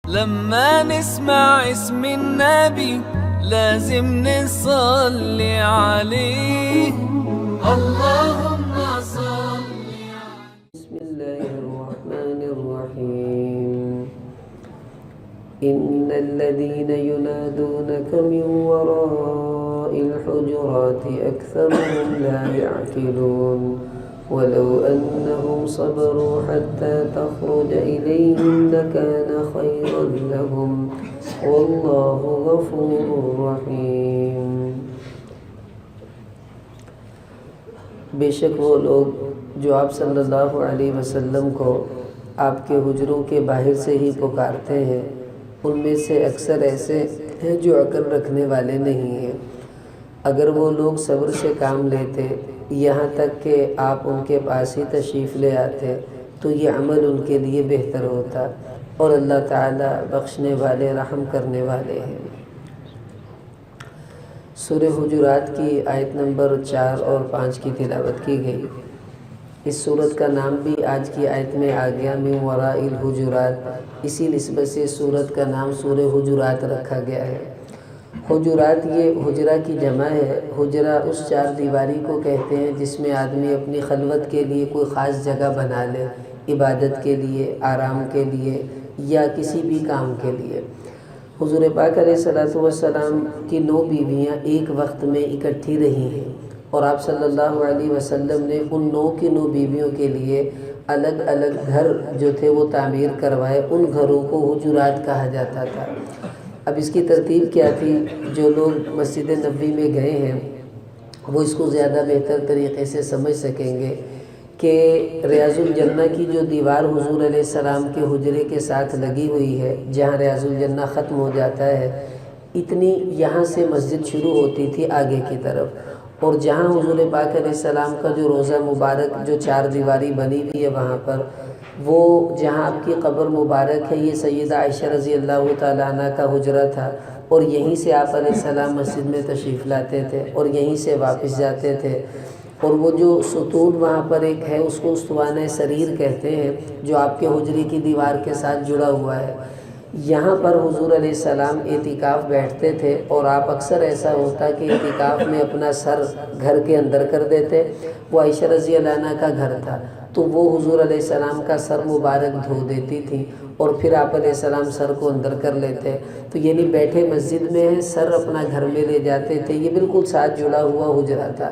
لما نسمع اسم النبي لازم نصلي عليه اللهم صل. بسم الله الرحمن الرحيم. إن الذين ينادونك من وراء الحجرات أكثرهم لا يعقلون ولو أنهم صبروا حتى تخرج إليهم لكان خيرا لهم والله غفور رحيم. بے شک وہ لوگ جو آپ صلی اللہ علیہ وسلم کو آپ کے حجروں کے باہر سے ہی پکارتے ہیں، ان میں سے اکثر ایسے ہیں جو عقل رکھنے والے نہیں ہیں. اگر وہ لوگ صبر سے کام لیتے یہاں تک کہ آپ ان کے پاس ہی تشریف لے آتے تو یہ عمل ان کے لیے بہتر ہوتا، اور اللہ تعالیٰ بخشنے والے رحم کرنے والے ہیں. سورہ حجرات کی آیت نمبر 4 اور 5 کی تلاوت کی گئی. اس سورت کا نام بھی آج کی آیت میں آ گیا من وراء الحجرات، اسی نسبت سے سورت کا نام سورہ حجرات رکھا گیا ہے. حجرات یہ حجرہ کی جمع ہے. حجرہ اس چار دیواری کو کہتے ہیں جس میں آدمی اپنی خلوت کے لیے کوئی خاص جگہ بنا لے، عبادت کے لیے، آرام کے لیے یا کسی بھی کام کے لیے. حضور پاک علیہ السلام کی 9 بیویاں ایک وقت میں اکٹھی رہی ہیں، اور آپ صلی اللہ علیہ وسلم نے ان 9 کی 9 بیویوں کے لیے الگ الگ گھر جو تھے وہ تعمیر کروائے. ان گھروں کو حجرات کہا جاتا تھا. اب اس کی ترتیب کیا تھی؟ جو لوگ مسجد نبوی میں گئے ہیں وہ اس کو زیادہ بہتر طریقے سے سمجھ سکیں گے کہ ریاض الجنہ کی جو دیوار حضور علیہ السلام کے حجرے کے ساتھ لگی ہوئی ہے، جہاں ریاض الجنہ ختم ہو جاتا ہے، اتنی یہاں سے مسجد شروع ہوتی تھی آگے کی طرف. اور جہاں حضور پاک علیہ السلام کا جو روضہ مبارک جو 4 دیواری بنی ہوئی ہے وہاں پر، وہ جہاں آپ کی قبر مبارک ہے، یہ سیدہ عائشہ رضی اللہ تعالیٰ عنہ کا حجرہ تھا، اور یہیں سے آپ علیہ السلام مسجد میں تشریف لاتے تھے اور یہیں سے واپس جاتے تھے. اور وہ جو ستون وہاں پر ایک ہے اس کو اسطوانہ سریر کہتے ہیں، جو آپ کے حجرے کی دیوار کے ساتھ جڑا ہوا ہے. یہاں پر حضور علیہ السلام اعتکاف بیٹھتے تھے، اور آپ اکثر ایسا ہوتا کہ اعتکاف میں اپنا سر گھر کے اندر کر دیتے. وہ عائشہ رضی اللہ عنہ کا گھر تھا تو وہ حضور علیہ السلام کا سر مبارک دھو دیتی تھی، اور پھر آپ علیہ السلام سر کو اندر کر لیتے. تو یعنی بیٹھے مسجد میں ہیں، سر اپنا گھر میں لے جاتے تھے. یہ بالکل ساتھ جڑا ہوا حجرہ تھا.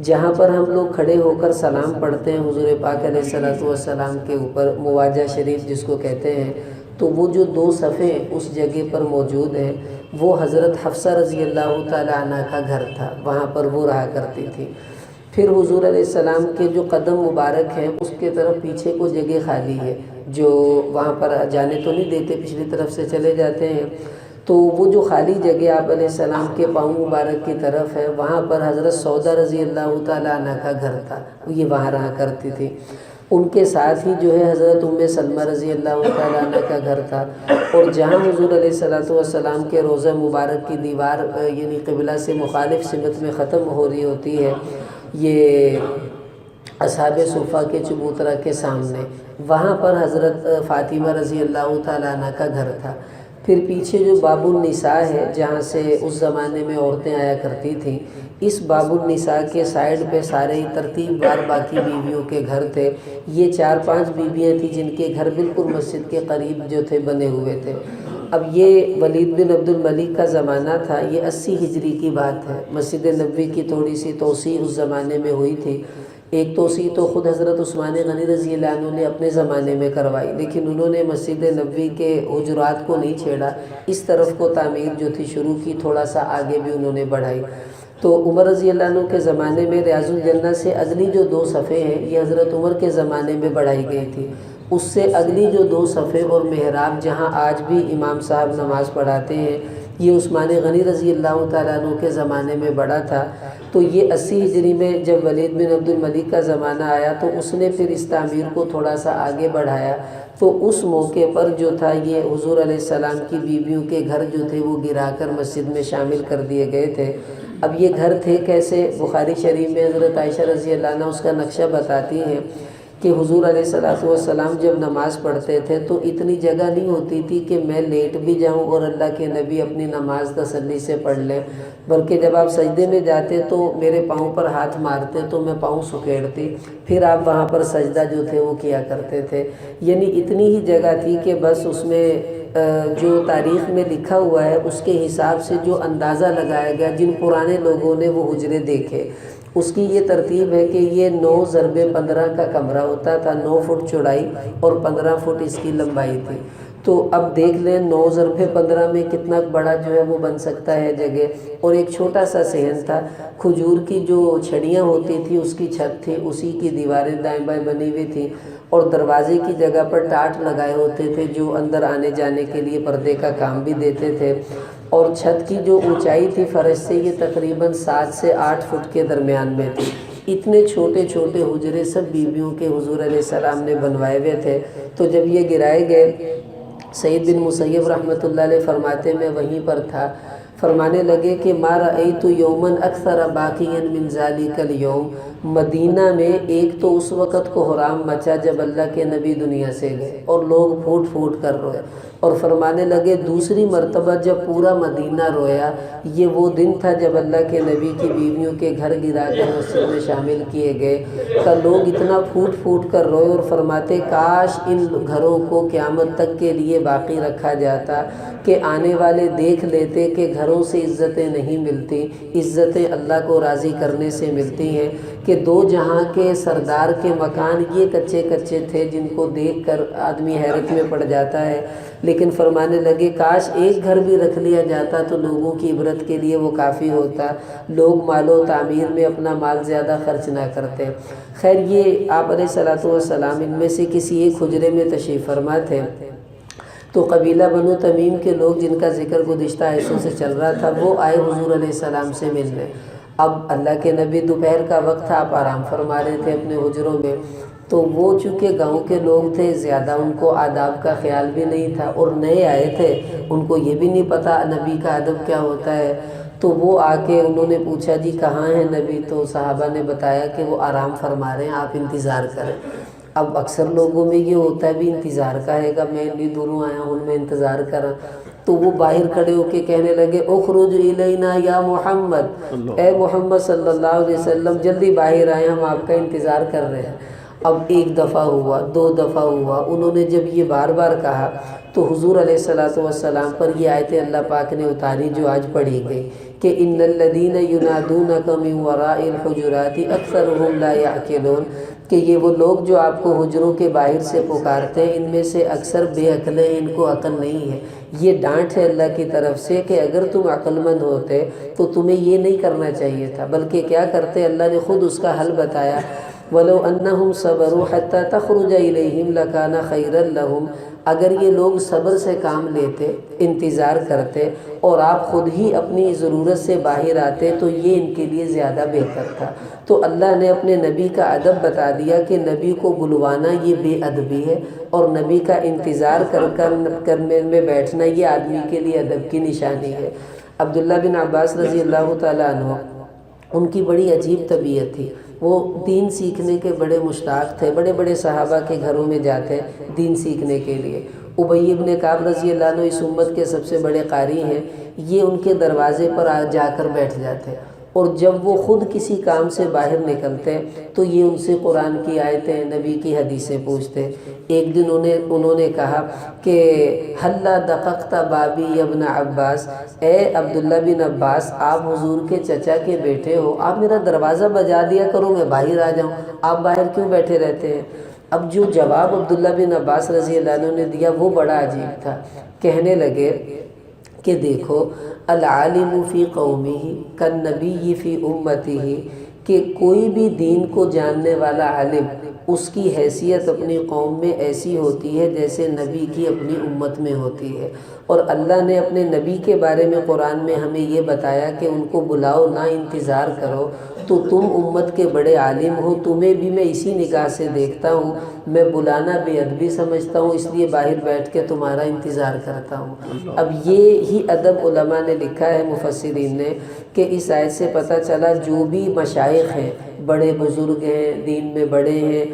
جہاں پر ہم لوگ کھڑے ہو کر سلام پڑھتے ہیں حضور پاک علیہ السلام کے اوپر، مواجہ شریف جس کو کہتے ہیں، تو وہ جو 2 صفیں اس جگہ پر موجود ہیں وہ حضرت حفصہ رضی اللہ تعالیٰ عنہ کا گھر تھا، وہاں پر وہ رہا کرتی تھی. پھر حضور علیہ السلام کے جو قدم مبارک ہیں اس کے طرف پیچھے کو جگہ خالی ہے، جو وہاں پر جانے تو نہیں دیتے، پچھلی طرف سے چلے جاتے ہیں. تو وہ جو خالی جگہ آپ علیہ السلام کے پاؤں مبارک کی طرف ہے، وہاں پر حضرت سودہ رضی اللہ تعالیٰ عنہ کا گھر تھا، یہ وہاں رہا کرتی تھی. ان کے ساتھ ہی جو ہے حضرت ام سلمہ رضی اللہ تعالیٰ عنہ کا گھر تھا. اور جہاں حضور علیہ السلام کے روضہ مبارک کی دیوار یعنی قبلہ سے مخالف سمت میں ختم ہو رہی ہوتی ہے، یہ اصحاب صفہ کے چبوترا کے سامنے، وہاں پر حضرت فاطمہ رضی اللہ تعالیٰ عنہ کا گھر تھا. پھر پیچھے جو باب النساء ہے جہاں سے اس زمانے میں عورتیں آیا کرتی تھیں، اس باب النساء کے سائیڈ پہ سارے ہی ترتیب بار باقی بیویوں کے گھر تھے. یہ 4-5 بیویاں تھیں جن کے گھر بالکل مسجد کے قریب جو تھے بنے ہوئے تھے. اب یہ ولید بن عبد الملک کا زمانہ تھا، یہ 80 ہجری کی بات ہے. مسجد نبوی کی تھوڑی سی توسیع اس زمانے میں ہوئی تھی. ایک توسیع تو خود حضرت عثمان غنی رضی اللہ عنہ نے اپنے زمانے میں کروائی، لیکن انہوں نے مسجد نبوی کے حجرات کو نہیں چھیڑا، اس طرف کو تعمیر جو تھی شروع کی، تھوڑا سا آگے بھی انہوں نے بڑھائی. تو عمر رضی اللہ عنہ کے زمانے میں ریاض الجنہ سے اگلی جو 2 صفیں ہیں یہ حضرت عمر کے زمانے میں بڑھائی گئی تھی. اس سے اگلی جو 2 صفیں اور محراب جہاں آج بھی امام صاحب نماز پڑھاتے ہیں، یہ عثمان غنی رضی اللہ تعالیٰ عنہ کے زمانے میں بڑھا تھا. تو یہ 80 ہجری میں جب ولید بن عبد الملک کا زمانہ آیا تو اس نے پھر اس تعمیر کو تھوڑا سا آگے بڑھایا. تو اس موقع پر جو تھا یہ حضور علیہ السلام کی بیویوں کے گھر جو تھے وہ گرا کر مسجد میں شامل کر دیے گئے تھے. اب یہ گھر تھے کیسے؟ بخاری شریف میں حضرت عائشہ رضی اللہ عنہ اس کا نقشہ بتاتی ہیں کہ حضور علیہ الصلوۃ والسلام جب نماز پڑھتے تھے تو اتنی جگہ نہیں ہوتی تھی کہ میں لیٹ بھی جاؤں اور اللہ کے نبی اپنی نماز تسلی سے پڑھ لیں، بلکہ جب آپ سجدے میں جاتے تو میرے پاؤں پر ہاتھ مارتے تو میں پاؤں سکیڑتی، پھر آپ وہاں پر سجدہ جو تھے وہ کیا کرتے تھے۔ یعنی اتنی ہی جگہ تھی کہ بس اس میں جو تاریخ میں لکھا ہوا ہے اس کے حساب سے جو اندازہ لگایا گیا، جن پرانے لوگوں نے وہ حجرے دیکھے، اس کی یہ ترتیب ہے کہ یہ 9x15 کا کمرہ ہوتا تھا، 9 فٹ چوڑائی اور 15 فٹ اس کی لمبائی تھی۔ تو اب دیکھ لیں 9x15 میں کتنا بڑا جو ہے وہ بن سکتا ہے جگہ۔ اور ایک چھوٹا سا صحن تھا، کھجور کی جو چھڑیاں ہوتی تھی اس کی چھت تھی، اسی کی دیواریں دائیں بائیں بنی ہوئی تھی، اور دروازے کی جگہ پر ٹاٹ لگائے ہوتے تھے جو اندر آنے جانے کے لیے پردے کا کام بھی دیتے تھے، اور چھت کی جو اونچائی تھی فرش سے یہ تقریباً 7 سے 8 فٹ کے درمیان میں تھی۔ اتنے چھوٹے چھوٹے حجرے سب بیویوں کے حضور علیہ السلام نے بنوائے ہوئے تھے۔ تو جب یہ گرائے گئے، سعید بن مسیب رحمۃ اللہ علیہ فرماتے میں وہیں پر تھا، فرمانے لگے کہ ما رأیت یوما اکثر باقیا من ذالک اليوم، مدینہ میں ایک تو اس وقت کو حرام مچا جب اللہ کے نبی دنیا سے گئے اور لوگ پھوٹ پھوٹ کر روئے، اور فرمانے لگے دوسری مرتبہ جب پورا مدینہ رویا یہ وہ دن تھا جب اللہ کے نبی کی بیویوں کے گھر گرا کر مسجد میں شامل کیے گئے، کہ لوگ اتنا پھوٹ پھوٹ کر روئے اور فرماتے کاش ان گھروں کو قیامت تک کے لیے باقی رکھا جاتا، کہ آنے والے دیکھ لیتے کہ گھروں سے عزتیں نہیں ملتی، عزتیں اللہ کو راضی کرنے سے ملتی ہیں، کہ دو جہاں کے سردار کے مکان یہ کچے کچے تھے جن کو دیکھ کر آدمی حیرت میں پڑ جاتا ہے، لیکن فرمانے لگے کاش ایک گھر بھی رکھ لیا جاتا تو لوگوں کی عبرت کے لیے وہ کافی ہوتا، لوگ مال و تعمیر میں اپنا مال زیادہ خرچ نہ کرتے۔ خیر یہ آپ علیہ الصلوۃ والسلام ان میں سے کسی ایک حجرے میں تشریف فرما تھے، تو قبیلہ بنو تمیم کے لوگ جن کا ذکر گزشتہ آیتوں سے چل رہا تھا وہ آئے حضور علیہ السلام سے ملنے۔ اب اللہ کے نبی دوپہر کا وقت تھا، آپ آرام فرما رہے تھے اپنے حجروں میں، تو وہ چونکہ گاؤں کے لوگ تھے زیادہ ان کو آداب کا خیال بھی نہیں تھا، اور نئے آئے تھے ان کو یہ بھی نہیں پتہ نبی کا ادب کیا ہوتا ہے، تو وہ آ کے انہوں نے پوچھا جی کہاں ہیں نبی، تو صحابہ نے بتایا کہ وہ آرام فرما رہے ہیں، آپ انتظار کریں۔ اب اکثر لوگوں میں یہ ہوتا ہے بھی انتظار کا ہے گا، میں اتنی دوروں آیا ہوں میں انتظار کرا، تو وہ باہر کھڑے ہو کے کہنے لگے اخرج الینا یا محمد، اے محمد صلی اللہ علیہ وسلم جلدی باہر آئے، ہم آپ کا انتظار کر رہے ہیں۔ اب ایک دفعہ ہوا، 2 دفعہ ہوا، انہوں نے جب یہ بار بار کہا تو حضور علیہ الصلوۃ والسلام پر یہ آیت اللہ پاک نے اتاری جو آج پڑھی گئی کہ ان الذین ینادونک من وراء الحجرات اکثرهم لا یعقلون، کہ یہ وہ لوگ جو آپ کو حجروں کے باہر سے پکارتے ہیں ان میں سے اکثر بے عقل ہیں، ان کو عقل نہیں ہے۔ یہ ڈانٹ ہے اللہ کی طرف سے کہ اگر تم عقل مند ہوتے تو تمہیں یہ نہیں کرنا چاہیے تھا، بلکہ کیا کرتے، اللہ نے خود اس کا حل بتایا، وَلَوْ أَنَّهُمْ صَبَرُوا حَتَّى تَخْرُجَ إِلَيْهِمْ لَكَانَ خَيْرًا لَهُمْ، اگر یہ لوگ صبر سے کام لیتے، انتظار کرتے اور آپ خود ہی اپنی ضرورت سے باہر آتے تو یہ ان کے لیے زیادہ بہتر تھا۔ تو اللہ نے اپنے نبی کا ادب بتا دیا کہ نبی کو بلوانا یہ بے ادبی ہے، اور نبی کا انتظار کرنے میں بیٹھنا یہ آدمی کے لیے ادب کی نشانی ہے۔ عبداللہ بن عباس رضی اللہ تعالیٰ عنہ، ان کی بڑی عجیب طبیعت تھی، وہ دین سیکھنے کے بڑے مشتاق تھے، بڑے بڑے صحابہ کے گھروں میں جاتے دین سیکھنے کے لیے۔ ابی بن کعب رضی اللہ عنہ اس امت کے سب سے بڑے قاری ہیں، یہ ان کے دروازے پر جا کر بیٹھ جاتے، اور جب وہ خود کسی کام سے باہر نکلتے تو یہ ان سے قرآن کی آیتیں، نبی کی حدیثیں پوچھتے۔ ایک دن انہوں نے کہا کہ حلا دققت بابی یا ابن عباس، اے عبداللہ بن عباس آپ حضور کے چچا کے بیٹے ہو، آپ میرا دروازہ بجا دیا کرو میں باہر آ جاؤں، آپ باہر کیوں بیٹھے رہتے ہیں؟ اب جو جواب عبداللہ بن عباس رضی اللہ عنہ نے دیا وہ بڑا عجیب تھا، کہنے لگے کہ دیکھو العالم فی قومہ کالنبی فی امتہ، کہ کوئی بھی دین کو جاننے والا عالم اس کی حیثیت اپنی قوم میں ایسی ہوتی ہے جیسے نبی کی اپنی امت میں ہوتی ہے، اور اللہ نے اپنے نبی کے بارے میں قرآن میں ہمیں یہ بتایا کہ ان کو بلاؤ نہ انتظار کرو، تو تم امت کے بڑے عالم ہو، تمہیں بھی میں اسی نگاہ سے دیکھتا ہوں، میں بلانا بے ادبی سمجھتا ہوں، اس لیے باہر بیٹھ کے تمہارا انتظار کرتا ہوں۔ اب یہ ہی ادب علماء نے لکھا ہے، مفسرین نے، کہ اس آیت سے پتہ چلا جو بھی مشائخ ہیں، بڑے بزرگ ہیں، دین میں بڑے ہیں،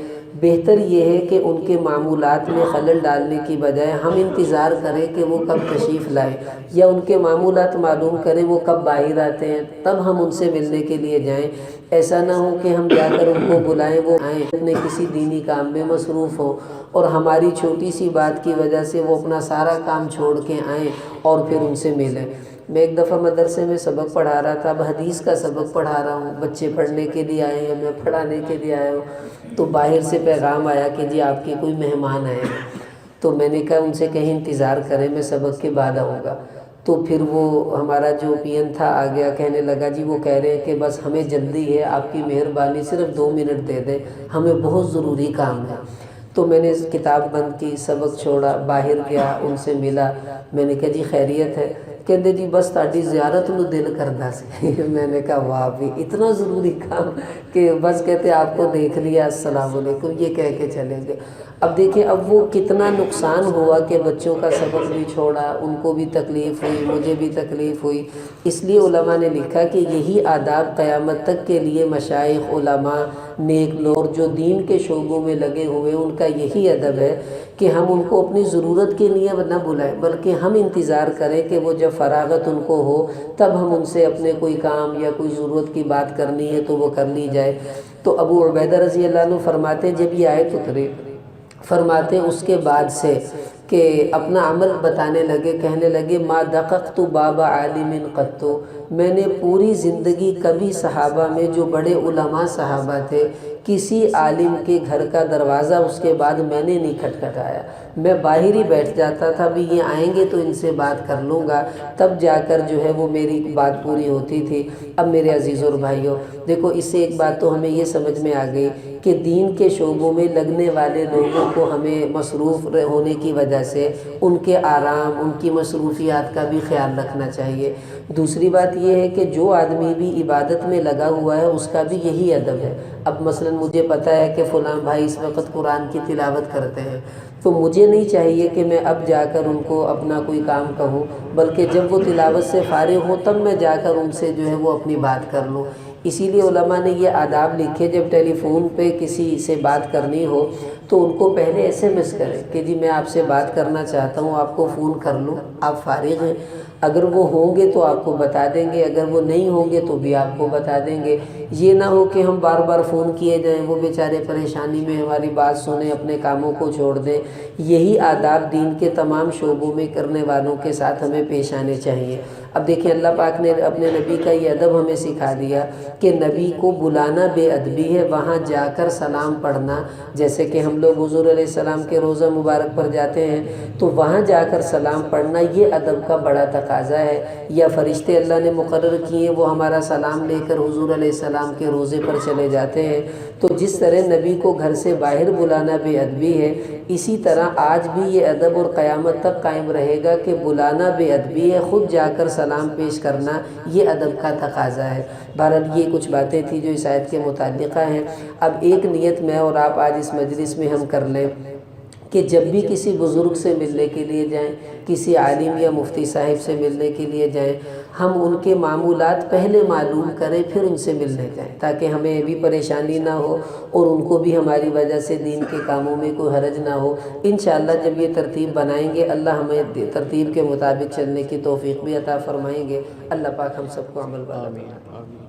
بہتر یہ ہے کہ ان کے معمولات میں خلل ڈالنے کی بجائے ہم انتظار کریں کہ وہ کب تشریف لائیں، یا ان کے معمولات معلوم کریں وہ کب باہر آتے ہیں، تب ہم ان سے ملنے کے لیے جائیں۔ ایسا نہ ہو کہ ہم جا کر ان کو بلائیں، وہ آئیں اپنے کسی دینی کام میں مصروف ہوں اور ہماری چھوٹی سی بات کی وجہ سے وہ اپنا سارا کام چھوڑ کے آئیں اور پھر ان سے ملیں۔ میں ایک دفعہ مدرسے میں سبق پڑھا رہا تھا، اب حدیث کا سبق پڑھا رہا ہوں، بچے پڑھنے کے لیے آئے ہیں، میں پڑھانے کے لیے آیا ہوں، تو باہر سے پیغام آیا کہ جی آپ کے کوئی مہمان آئے ہیں۔ تو میں نے کہا ان سے کہیں انتظار کریں، میں سبق کے بعد آؤں گا۔ تو پھر وہ ہمارا جو پی این تھا آ گیا، کہنے لگا جی وہ کہہ رہے ہیں کہ بس ہمیں جلدی ہے، آپ کی مہربانی صرف 2 منٹ دے دیں، ہمیں بہت ضروری کام ہے۔ تو میں نے کتاب بند کی، سبق چھوڑا، باہر گیا، ان سے ملا، میں نے کہا جی خیریت ہے؟ کہتے جی بس تاڑی زیارت نو دل کردا سی۔ میں نے کہا واہ بھی اتنا ضروری کام کہ بس کہتے آپ کو دیکھ لیا، السلام علیکم، یہ کہہ کے چلیں گے۔ اب دیکھیں اب وہ کتنا نقصان ہوا کہ بچوں کا سبق بھی چھوڑا، ان کو بھی تکلیف ہوئی، مجھے بھی تکلیف ہوئی۔ اس لیے علماء نے لکھا کہ یہی آداب قیامت تک کے لیے مشائخ، علماء، نیک لوگ جو دین کے شعبوں میں لگے ہوئے ان کا یہی ادب ہے کہ ہم ان کو اپنی ضرورت کے لیے نہ بلائیں، بلکہ ہم انتظار کریں کہ وہ جب فراغت ان کو ہو تب ہم ان سے اپنے کوئی کام یا کوئی ضرورت کی بات کرنی ہے تو وہ کر لی جائے۔ تو ابو عبیدہ رضی اللہ عنہ فرماتے جب یہ آیت اتری، فرماتے اس کے بعد سے کہ اپنا عمل بتانے لگے، کہنے لگے ما دققت باب عالم قط، میں نے پوری زندگی کبھی صحابہ میں جو بڑے علماء صحابہ تھے کسی عالم کے گھر کا دروازہ اس کے بعد میں نے نہیں کھٹکھٹایا، میں باہر ہی بیٹھ جاتا تھا، بھی یہ آئیں گے تو ان سے بات کر لوں گا، تب جا کر جو ہے وہ میری بات پوری ہوتی تھی۔ اب میرے عزیز اور بھائیوں دیکھو، اس سے ایک بات تو ہمیں یہ سمجھ میں آ گئی کہ دین کے شعبوں میں لگنے والے لوگوں کو ہمیں مصروف ہونے کی وجہ سے ان کے آرام، ان کی مصروفیات کا بھی خیال رکھنا چاہیے۔ دوسری بات یہ ہے کہ جو آدمی بھی عبادت میں لگا ہوا ہے اس کا بھی یہی ادب ہے۔ اب مثلا مجھے پتہ ہے کہ فلاں بھائی اس وقت قرآن کی تلاوت کرتے ہیں، تو مجھے نہیں چاہیے کہ میں اب جا کر ان کو اپنا کوئی کام کہوں، بلکہ جب وہ تلاوت سے فارغ ہو تب میں جا کر ان سے جو ہے وہ اپنی بات کر لوں۔ اسی لیے علماء نے یہ آداب لکھے، جب ٹیلی فون پہ کسی سے بات کرنی ہو تو ان کو پہلے ایس ایم ایس کریں کہ جی میں آپ سے بات کرنا چاہتا ہوں، آپ کو فون کر لوں، آپ فارغ ہیں؟ اگر وہ ہوں گے تو آپ کو بتا دیں گے، اگر وہ نہیں ہوں گے تو بھی آپ کو بتا دیں گے۔ یہ نہ ہو کہ ہم بار بار فون کیے جائیں، وہ بیچارے پریشانی میں ہماری بات سنیں، اپنے کاموں کو چھوڑ دیں۔ یہی آداب دین کے تمام شعبوں میں کرنے والوں کے ساتھ ہمیں پیش آنے چاہیے۔ اب دیکھیں اللہ پاک نے اپنے نبی کا یہ ادب ہمیں سکھا دیا کہ نبی کو بلانا بے ادبی ہے، وہاں جا کر سلام پڑھنا، جیسے کہ ہم لوگ حضور علیہ السلام کے روضہ مبارک پر جاتے ہیں تو وہاں جا کر سلام پڑھنا یہ ادب کا بڑا تقاضا ہے۔ یا فرشتے اللہ نے مقرر کیے وہ ہمارا سلام لے کر حضور علیہ السلام کے روضے پر چلے جاتے ہیں۔ تو جس طرح نبی کو گھر سے باہر بلانا بے ادبی ہے، اسی طرح آج بھی یہ ادب اور قیامت تک قائم رہے گا کہ بلانا بے ادبی ہے، خود جا کر سلام پیش کرنا یہ ادب کا تقاضا ہے۔ بہرحال یہ کچھ باتیں تھیں جو اس آیت کے متعلقہ ہیں۔ اب ایک نیت میں اور آپ آج اس مجلس میں ہم کر لیں کہ جب بھی کسی بزرگ سے ملنے کے لیے جائیں، کسی عالم یا مفتی صاحب سے ملنے کے لیے جائیں، ہم ان کے معمولات پہلے معلوم کریں پھر ان سے ملنے جائیں، تاکہ ہمیں بھی پریشانی نہ ہو اور ان کو بھی ہماری وجہ سے دین کے کاموں میں کوئی حرج نہ ہو۔ انشاءاللہ جب یہ ترتیب بنائیں گے اللہ ہمیں ترتیب کے مطابق چلنے کی توفیق بھی عطا فرمائیں گے۔ اللہ پاک ہم سب کو عمل والا بنائے۔